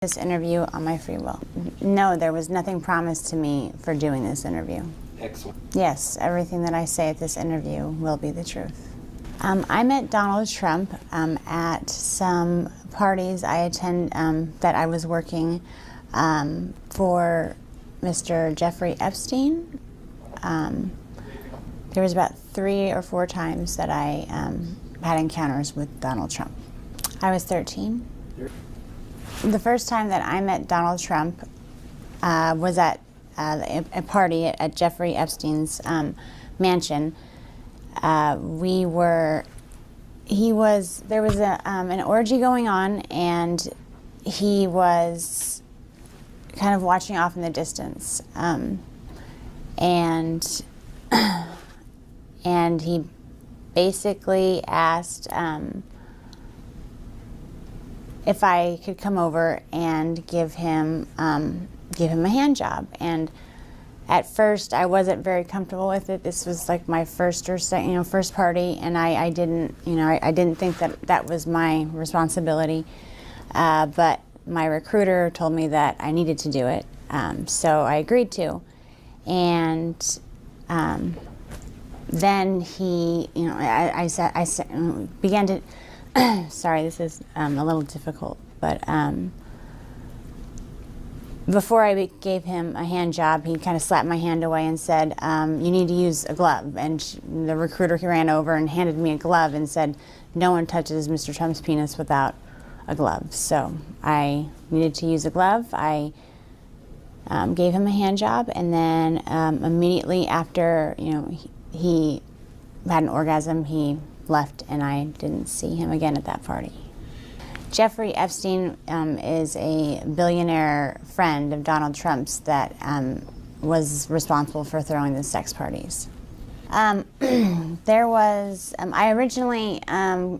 This interview on my free will. No, there was nothing promised to me for doing this interview. Excellent. Yes, everything that I say at this interview will be the truth. I met Donald Trump at some parties I attend that I was working for Mr. Jeffrey Epstein. There was about 3 or 4 times that I had encounters with Donald Trump. I was 13. The first time that I met Donald Trump was at a party at Jeffrey Epstein's mansion. There was an orgy going on, and he was kind of watching off in the distance. And he basically asked if I could come over and give him a hand job. And at first I wasn't very comfortable with it. This was like my first party, and I didn't think that was my responsibility. But my recruiter told me that I needed to do it, so I agreed to. And then he, I began to. Sorry, this is a little difficult, but before I gave him a hand job, he kind of slapped my hand away and said, you need to use a glove. And the recruiter ran over and handed me a glove and said, no one touches Mr. Trump's penis without a glove. So I needed to use a glove. I gave him a hand job, and then immediately after, he had an orgasm, he left, and I didn't see him again at that party. Jeffrey Epstein is a billionaire friend of Donald Trump's that was responsible for throwing the sex parties. I originally came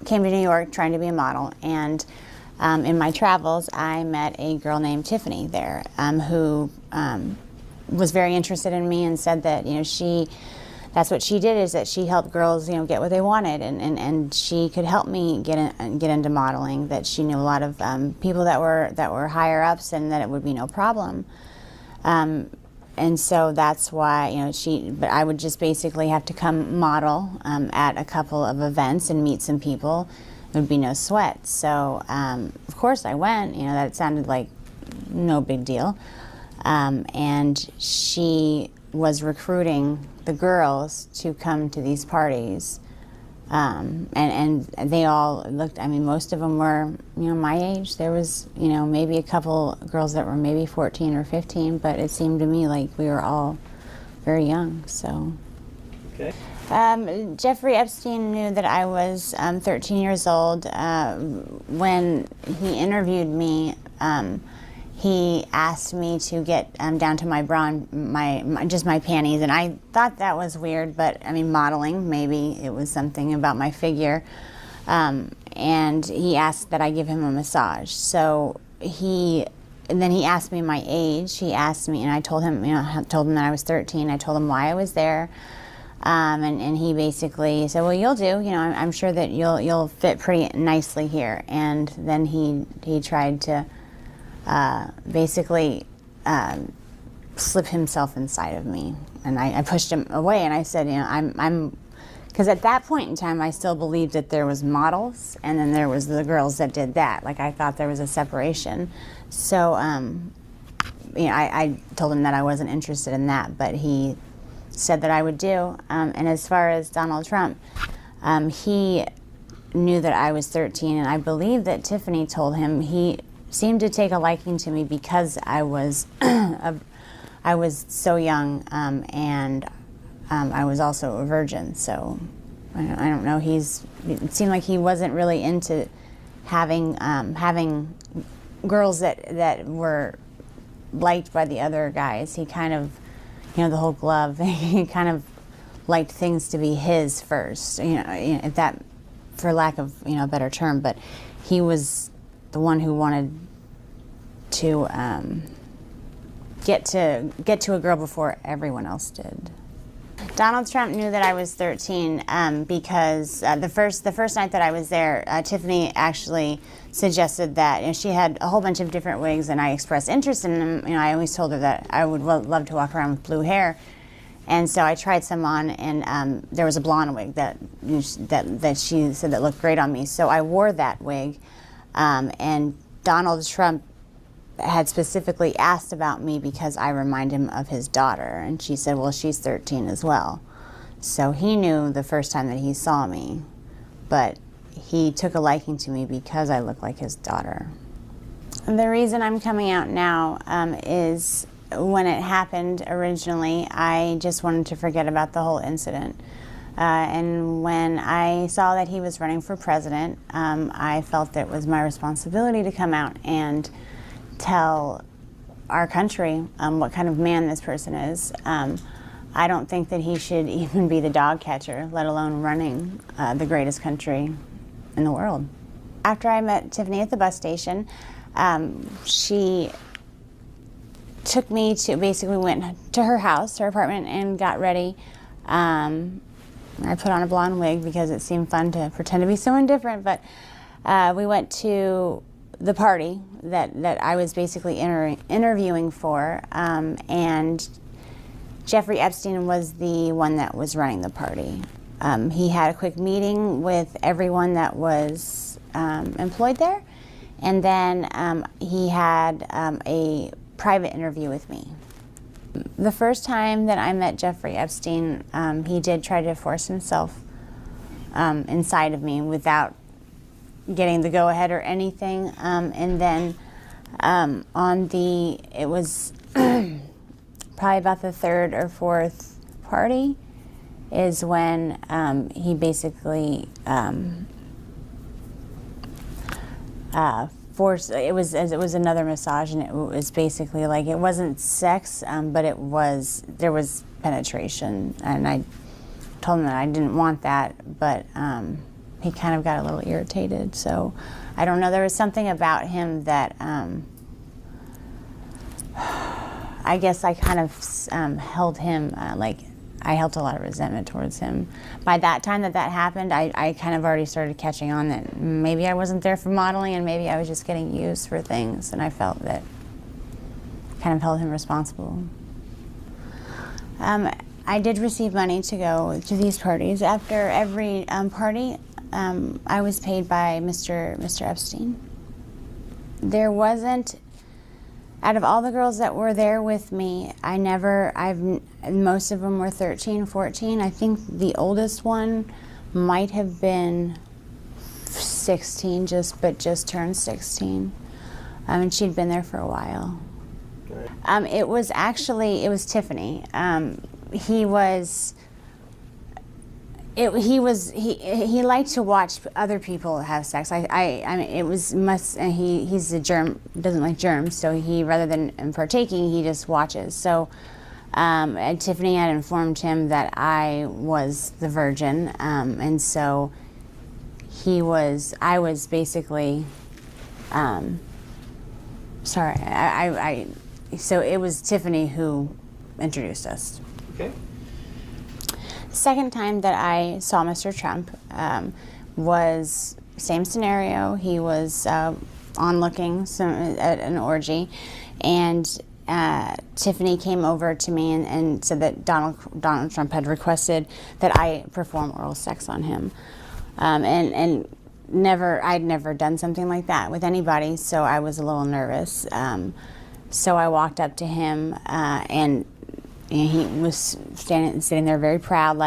to New York trying to be a model, and in my travels I met a girl named Tiffany there who was very interested in me and said that that's what she did, is that she helped girls, get what they wanted, and she could help me get into modeling. That she knew a lot of people that were higher ups, and that it would be no problem. And so that's why, but I would just basically have to come model at a couple of events and meet some people. It would be no sweat. So of course I went. That sounded like no big deal. And she was recruiting the girls to come to these parties, and they all looked, most of them were, my age. There was, maybe a couple girls that were maybe 14 or 15, but it seemed to me like we were all very young, so. Okay. Jeffrey Epstein knew that I was 13 years old. When he interviewed me, he asked me to get down to my bra, just my panties, and I thought that was weird, but modeling, maybe it was something about my figure. And he asked that I give him a massage. So and then he asked me my age. He asked me, and I told him, told him that I was 13. I told him why I was there. And he basically said, well, you'll do, I'm sure that you'll fit pretty nicely here. And then he tried to basically slip himself inside of me, and I pushed him away, and I said, because at that point in time I still believed that there was models, and then there was the girls that did that. Like, I thought there was a separation. So I told him that I wasn't interested in that, but he said that I would do. And as far as Donald Trump, he knew that I was 13, and I believe that Tiffany told him he seemed to take a liking to me because I was I was so young, and I was also a virgin. So I don't know. It seemed like he wasn't really into having girls that were liked by the other guys. He kind of, the whole glove. He kind of liked things to be his first. If that, for lack of a better term, but he was the one who wanted to get to a girl before everyone else did. Donald Trump knew that I was 13 because the first night that I was there, Tiffany actually suggested that she had a whole bunch of different wigs, and I expressed interest in them. I always told her that I would love to walk around with blue hair, and so I tried some on, and there was a blonde wig that she said that looked great on me. So I wore that wig, and Donald Trump had specifically asked about me because I remind him of his daughter, and she said, well, she's 13 as well. So he knew the first time that he saw me, but he took a liking to me because I look like his daughter. And the reason I'm coming out now is when it happened originally, I just wanted to forget about the whole incident. And when I saw that he was running for president, I felt that it was my responsibility to come out and tell our country what kind of man this person is. I don't think that he should even be the dog catcher, let alone running the greatest country in the world. After I met Tiffany at the bus station, she took me to, basically went to her house, her apartment, and got ready. I put on a blonde wig because it seemed fun to pretend to be someone different, but we went to the party that I was basically interviewing for, and Jeffrey Epstein was the one that was running the party. He had a quick meeting with everyone that was employed there, and then he had a private interview with me. The first time that I met Jeffrey Epstein, he did try to force himself inside of me without getting the go-ahead or anything, and then it was probably about the third or fourth party is when he basically forced, it was another massage, and it was basically like, it wasn't sex, but there was penetration, and I told him that I didn't want that, but he kind of got a little irritated. So I don't know, there was something about him that I guess I kind of held him, I held a lot of resentment towards him. By that time that happened, I kind of already started catching on that maybe I wasn't there for modeling, and maybe I was just getting used for things, and I felt that kind of held him responsible. I did receive money to go to these parties. After every party, I was paid by Mr. Epstein. There wasn't, out of all the girls that were there with me, most of them were 13, 14. I think the oldest one might have been 16, just turned 16. And she'd been there for a while. It was Tiffany. He liked to watch other people have sex. He's a germ, doesn't like germs, so he, rather than partaking, he just watches. So and Tiffany had informed him that I was the virgin, and so I was basically, so it was Tiffany who introduced us. Okay. Second time that I saw Mr. Trump was same scenario. He was onlooking at an orgy, and Tiffany came over to me and said that Donald Trump had requested that I perform oral sex on him, and I'd never done something like that with anybody, so I was a little nervous. So I walked up to him and he was sitting there very proud,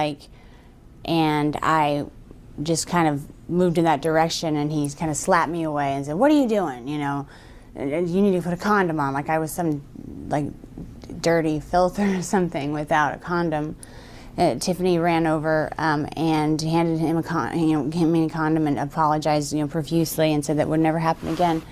and I just kind of moved in that direction, and he kind of slapped me away and said, "What are you doing? You need to put a condom on," like I was some dirty filth or something without a condom. Tiffany ran over and handed him a condom and apologized, profusely, and said that would never happen again.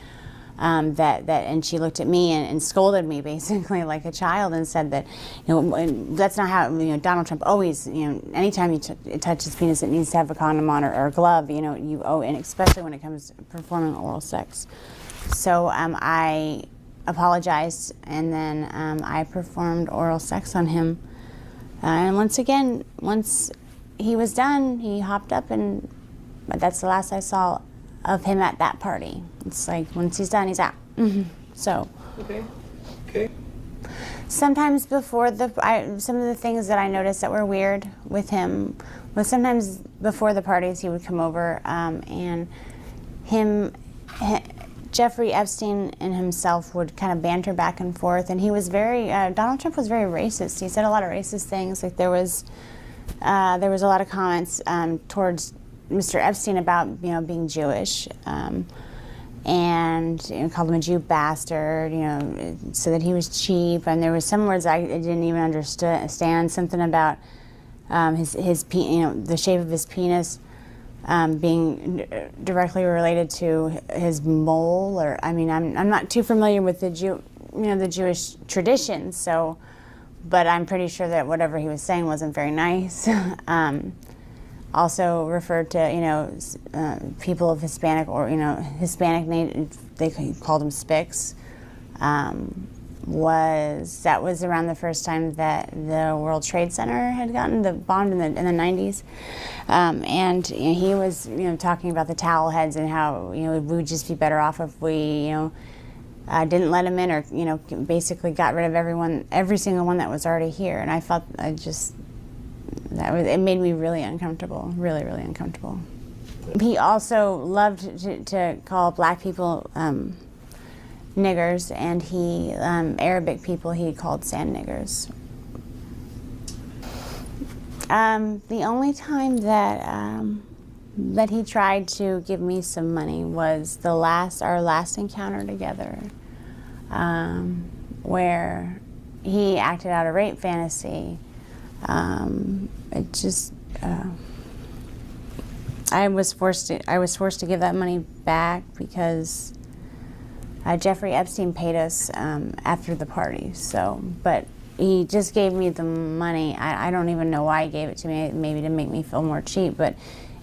And she looked at me and scolded me basically like a child, and said that, that's not how, Donald Trump always, anytime you touch his penis, it needs to have a condom on or a glove, and especially when it comes to performing oral sex. So I apologized, and then I performed oral sex on him. And once he was done, he hopped up, but that's the last I saw of him at that party. It's like, once he's done, he's out. So. Okay. Sometimes before some of the things that I noticed that were weird with him was sometimes before the parties he would come over, and Jeffrey Epstein and himself would kind of banter back and forth, and he was Donald Trump was very racist. He said a lot of racist things. Like there was a lot of comments towards Mr. Epstein about being Jewish, and called him a Jew bastard, so that he was cheap, and there was some words I didn't even understand. Something about the shape of his penis being directly related to his mole, or I'm not too familiar with the Jewish traditions, so, but I'm pretty sure that whatever he was saying wasn't very nice. Also referred to people of Hispanic Hispanic name, they called them spics. That was around the first time that the World Trade Center had gotten the bombed in the 90s, and he was talking about the towel heads and how we would just be better off if we didn't let him in, or basically got rid of every single one that was already here. And I felt it made me really uncomfortable, really, really uncomfortable. He also loved to call black people niggers, and Arabic people he called sand niggers. The only time that he tried to give me some money was our last encounter together, where he acted out a rape fantasy. I was forced to give that money back because Jeffrey Epstein paid us after the party. So, but he just gave me the money. I don't even know why he gave it to me. Maybe to make me feel more cheap, but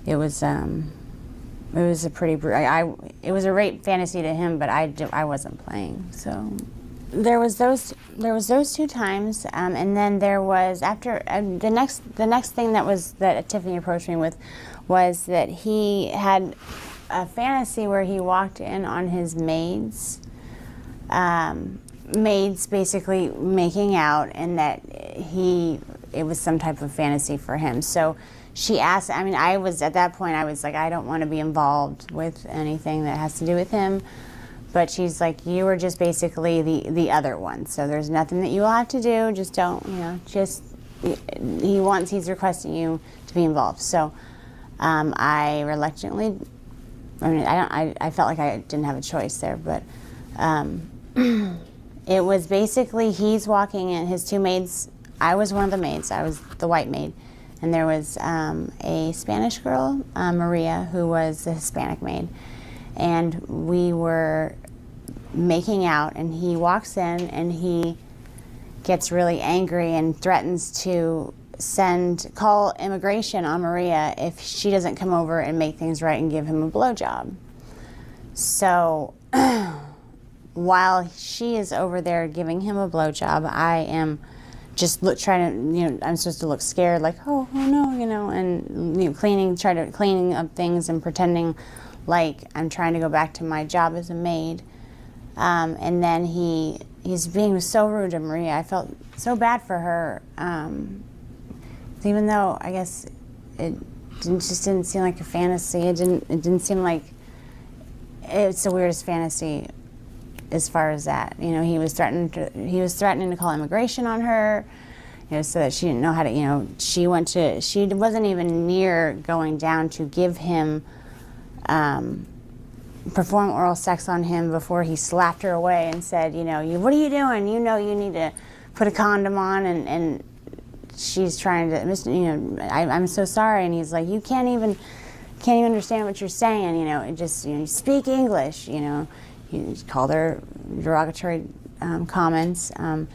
it was a rape fantasy to him, but I wasn't playing. So there was those 2 times, and then there was after the next thing that Tiffany approached me with was that he had a fantasy where he walked in on his maids basically making out, and that it was some type of fantasy for him. So she asked, at that point I was like, I don't want to be involved with anything that has to do with him. But she's like, you were just basically the other one. So there's nothing that you will have to do. Just don't, he's requesting you to be involved. So I reluctantly, I felt like I didn't have a choice there, but it was basically he's walking in, his 2 maids. I was one of the maids. I was the white maid. And there was a Spanish girl, Maria, who was the Hispanic maid. And we were making out, and he walks in and he gets really angry and threatens to call immigration on Maria if she doesn't come over and make things right and give him a blowjob. So while she is over there giving him a blowjob, I am just trying to, I'm supposed to look scared, like, oh no, and cleaning up things and pretending like I'm trying to go back to my job as a maid. And then he's being so rude to Maria. I felt so bad for her, even though I guess it just didn't seem like a fantasy. It didn't seem like it's the weirdest fantasy as far as that. He was threatening to call immigration on her, so that she didn't know how to. She wasn't even near going down to give him. Perform oral sex on him before he slapped her away and said, what are you doing? You need to put a condom on, and she's trying to, I'm so sorry, and he's like, you can't even understand what you're saying, you speak English, he called her derogatory comments, and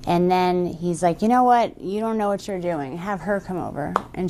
then he's like, you know what, you don't know what you're doing, have her come over, and